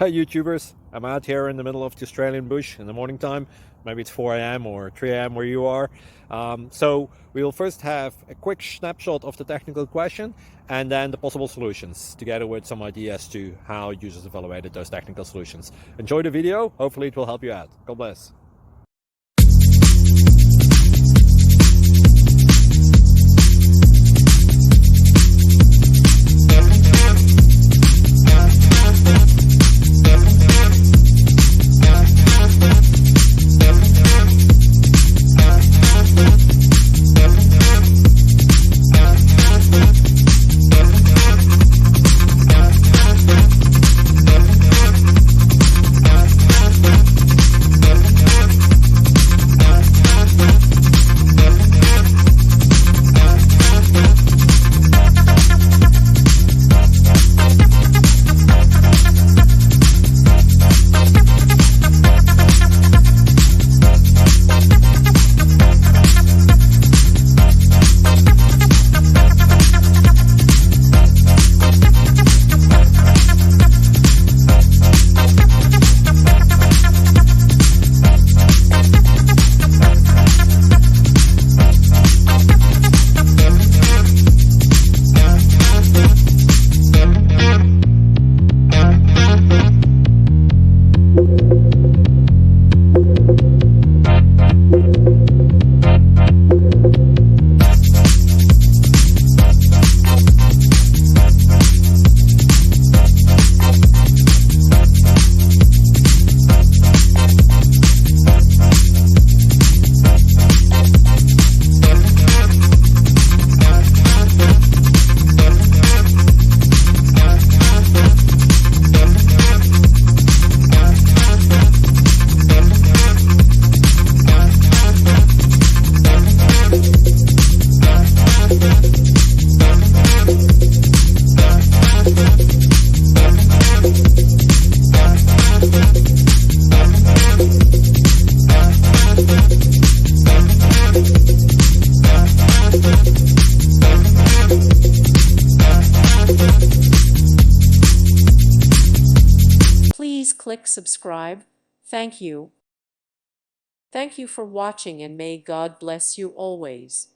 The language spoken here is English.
Hi YouTubers, I'm out here in the middle of the Australian bush in the morning time. Maybe it's 4 a.m. or 3 a.m. where you are. So we will first have a quick snapshot of the technical question and then the possible solutions, together with some ideas to how users evaluated those technical solutions. Enjoy the video, hopefully it will help you out. God bless. Please click subscribe. Thank you. Thank you for watching and may God bless you always.